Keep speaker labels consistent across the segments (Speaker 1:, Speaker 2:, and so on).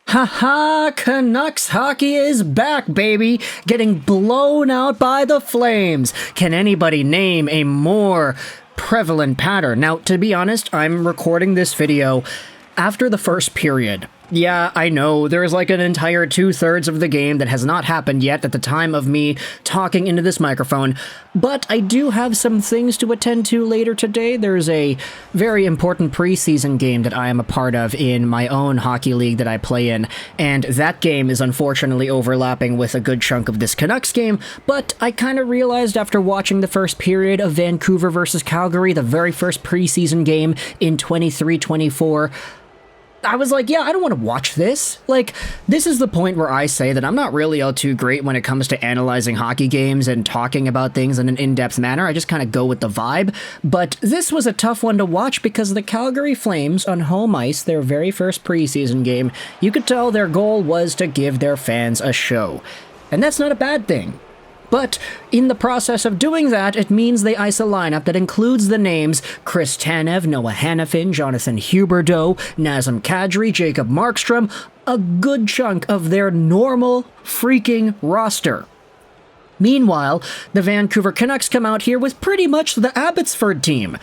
Speaker 1: Haha, Canucks hockey is back, baby! Getting blown out by the Flames! Can anybody name a more prevalent pattern? Now, to be honest, I'm recording this video after the first period. Yeah, I know, there's like an entire 2/3 of the game that has not happened yet at the time of me talking into this microphone, but I do have some things to attend to later today. There's a very important preseason game that I am a part of in my own hockey league that I play in, and that game is unfortunately overlapping with a good chunk of this Canucks game, but I kind of realized after watching the first period of Vancouver versus Calgary, the very first preseason game in 23-24, I was like, yeah, I don't want to watch this. Like, this is the point where I say that I'm not really all too great when it comes to analyzing hockey games and talking about things in an in-depth manner. I just kind of go with the vibe. But this was a tough one to watch because the Calgary Flames on home ice, their very first preseason game, you could tell their goal was to give their fans a show. And that's not a bad thing. But in the process of doing that, it means they ice a lineup that includes the names Chris Tanev, Noah Hanifin, Jonathan Huberdeau, Nazem Kadri, Jacob Markstrom, a good chunk of their normal freaking roster. Meanwhile, the Vancouver Canucks come out here with pretty much the Abbotsford team.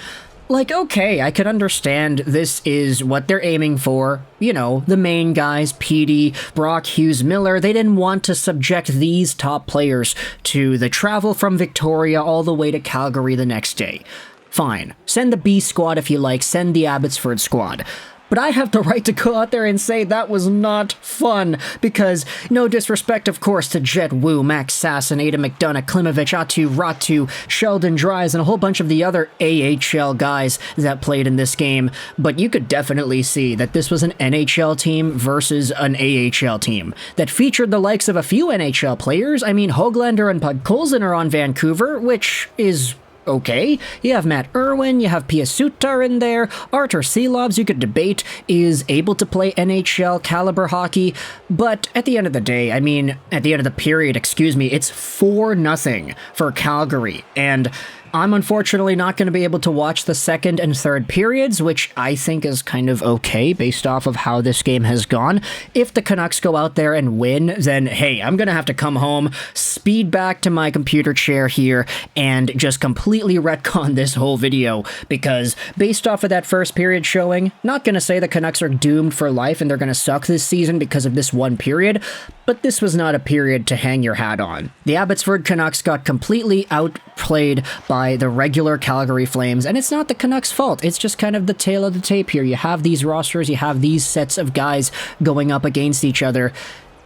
Speaker 1: Like, okay, I could understand this is what they're aiming for. You know, the main guys, Petey, Brock, Hughes, Miller, they didn't want to subject these top players to the travel from Victoria all the way to Calgary the next day. Fine, send the B squad if you like, send the Abbotsford squad. But I have the right to go out there and say that was not fun, because no disrespect, of course, to Jet Wu, Max Sasson, Ada McDonough, Klimovich, Atu, Ratu, Sheldon Dries, and a whole bunch of the other AHL guys that played in this game, but you could definitely see that this was an NHL team versus an AHL team that featured the likes of a few NHL players. I mean, Höglander and Podkolzin are on Vancouver, which is okay. You have Matt Irwin, you have Pia Sutar in there, Artur Silovs, you could debate, is able to play NHL caliber hockey, but at the end of the day, I mean, at the end of the period, excuse me, it's 4-0 for Calgary, and I'm unfortunately not going to be able to watch the second and third periods, which I think is kind of okay based off of how this game has gone. If the Canucks go out there and win, then hey, I'm going to have to come home, speed back to my computer chair here, and just completely retcon this whole video, because based off of that first period showing, not going to say the Canucks are doomed for life and they're going to suck this season because of this one period, but this was not a period to hang your hat on. The Abbotsford Canucks got completely outplayed by the regular Calgary Flames, and it's not the Canucks' fault. It's just kind of the tail of the tape here. You have these rosters, you have these sets of guys going up against each other,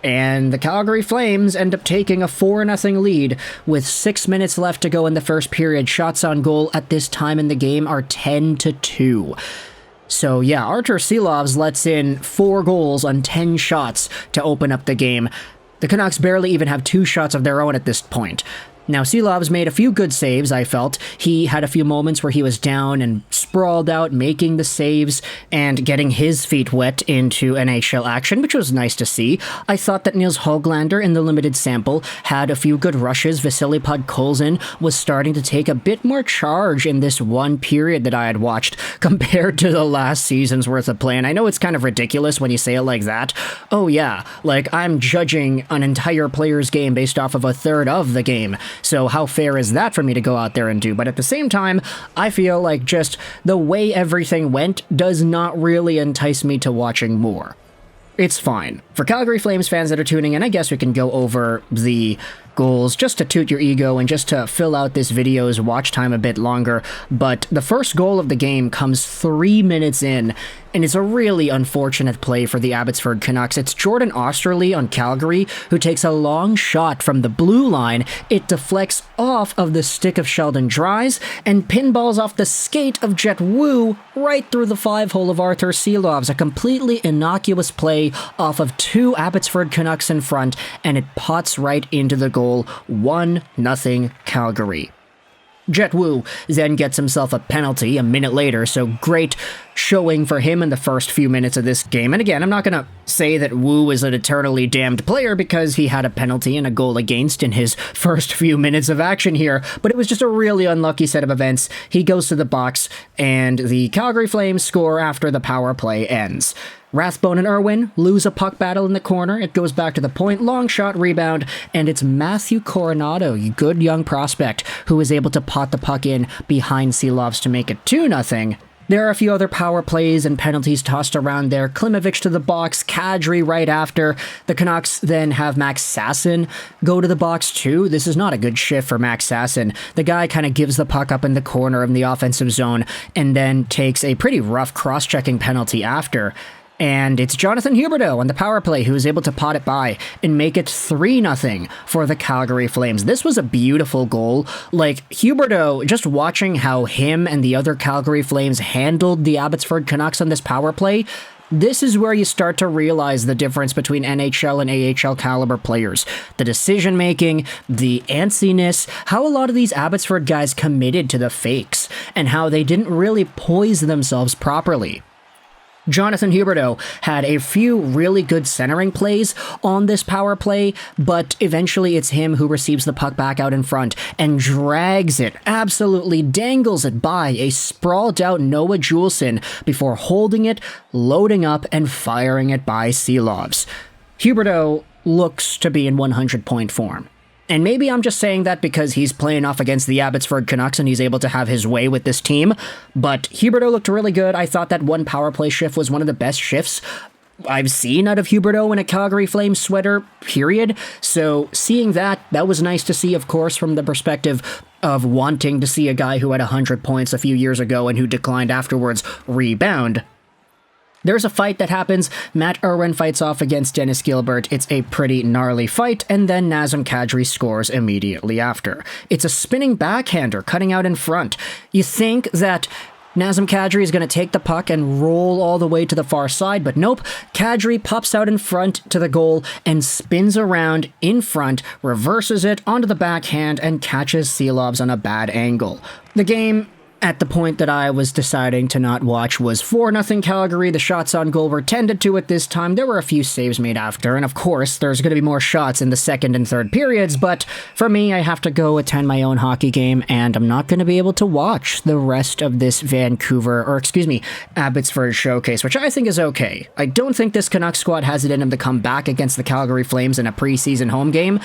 Speaker 1: and the Calgary Flames end up taking a 4-0 lead with 6 minutes left to go in the first period. Shots on goal at this time in the game are 10-2. So yeah, Artur Silovs lets in 4 goals on 10 shots to open up the game. The Canucks barely even have 2 shots of their own at this point. Now, Silovs made a few good saves, I felt. He had a few moments where he was down and sprawled out, making the saves and getting his feet wet into NHL action, which was nice to see. I thought that Nils Höglander, in the limited sample, had a few good rushes. Vasily Podkolzin was starting to take a bit more charge in this one period that I had watched compared to the last season's worth of play. And I know it's kind of ridiculous when you say it like that. Oh yeah, like I'm judging an entire player's game based off of a third of the game. So how fair is that for me to go out there and do? But at the same time, I feel like just the way everything went does not really entice me to watching more. It's fine. For Calgary Flames fans that are tuning in, I guess we can go over the goals just to toot your ego and just to fill out this video's watch time a bit longer. But the first goal of the game comes 3 minutes in, and it's a really unfortunate play for the Abbotsford Canucks. It's Jordan Osterley on Calgary who takes a long shot from the blue line. It deflects off of the stick of Sheldon Dries and pinballs off the skate of Jet Wu right through the 5-hole of Artur Silovs. A completely innocuous play off of 2 Abbotsford Canucks in front, and it pots right into the goal. 1-0 Calgary. Jet Wu then gets himself a penalty a minute later, so great showing for him in the first few minutes of this game. And again, I'm not going to say that Wu is an eternally damned player because he had a penalty and a goal against in his first few minutes of action here, but it was just a really unlucky set of events. He goes to the box, and the Calgary Flames score after the power play ends. Rathbone and Irwin lose a puck battle in the corner. It goes back to the point, long shot, rebound, and it's Matthew Coronado, good young prospect, who is able to pot the puck in behind Silovs to make it 2-0. There are a few other power plays and penalties tossed around there. Klimovich to the box, Kadri right after. The Canucks then have Max Sasson go to the box too. This is not a good shift for Max Sasson. The guy kind of gives the puck up in the corner of the offensive zone and then takes a pretty rough cross-checking penalty after. And it's Jonathan Huberdeau on the power play who is able to pot it by and make it 3-0 for the Calgary Flames. This was a beautiful goal. Like, Huberdeau, just watching how him and the other Calgary Flames handled the Abbotsford Canucks on this power play, this is where you start to realize the difference between NHL and AHL caliber players. The decision-making, the antsiness, how a lot of these Abbotsford guys committed to the fakes, and how they didn't really poise themselves properly. Jonathan Huberdeau had a few really good centering plays on this power play, but eventually it's him who receives the puck back out in front and drags it, absolutely dangles it by a sprawled out Noah Juleson before holding it, loading up, and firing it by Silovs. Huberdeau looks to be in 100-point form. And maybe I'm just saying that because he's playing off against the Abbotsford Canucks and he's able to have his way with this team, but Huberdeau looked really good. I thought that one power play shift was one of the best shifts I've seen out of Huberdeau in a Calgary Flames sweater, period. So seeing that was nice to see, of course, from the perspective of wanting to see a guy who had 100 points a few years ago and who declined afterwards rebound. There's a fight that happens. Matt Irwin fights off against Dennis Gilbert. It's a pretty gnarly fight, and then Nazem Kadri scores immediately after. It's a spinning backhander cutting out in front. You think that Nazem Kadri is going to take the puck and roll all the way to the far side, but nope. Kadri pops out in front to the goal and spins around in front, reverses it onto the backhand, and catches Silovs on a bad angle. The game, at the point that I was deciding to not watch, was 4-0 Calgary. The shots on goal were tended to at this time. There were a few saves made after, and of course, there's going to be more shots in the second and third periods, but for me, I have to go attend my own hockey game, and I'm not going to be able to watch the rest of this Abbotsford showcase, which I think is okay. I don't think this Canucks squad has it in them to come back against the Calgary Flames in a preseason home game,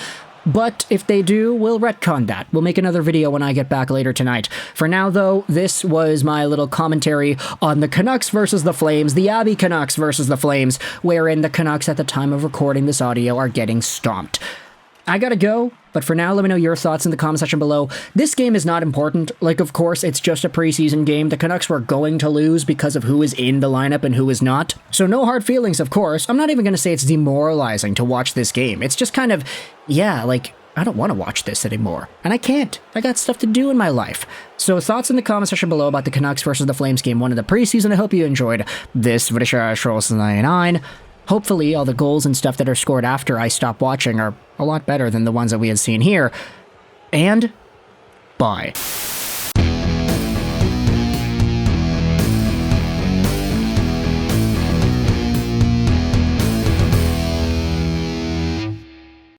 Speaker 1: but if they do, we'll retcon that. We'll make another video when I get back later tonight. For now, though, this was my little commentary on the Canucks versus the Flames, the Abby Canucks versus the Flames, wherein the Canucks at the time of recording this audio are getting stomped. I gotta go, but for now, let me know your thoughts in the comment section below. This game is not important. Like, of course, it's just a preseason game. The Canucks were going to lose because of who is in the lineup and who is not. So no hard feelings, of course. I'm not even gonna say it's demoralizing to watch this game. It's just kind of, yeah, like, I don't want to watch this anymore. And I can't. I got stuff to do in my life. So thoughts in the comment section below about the Canucks versus the Flames game 1 of the preseason. I hope you enjoyed this video. 99. Hopefully, all the goals and stuff that are scored after I stop watching are a lot better than the ones that we had seen here. And bye.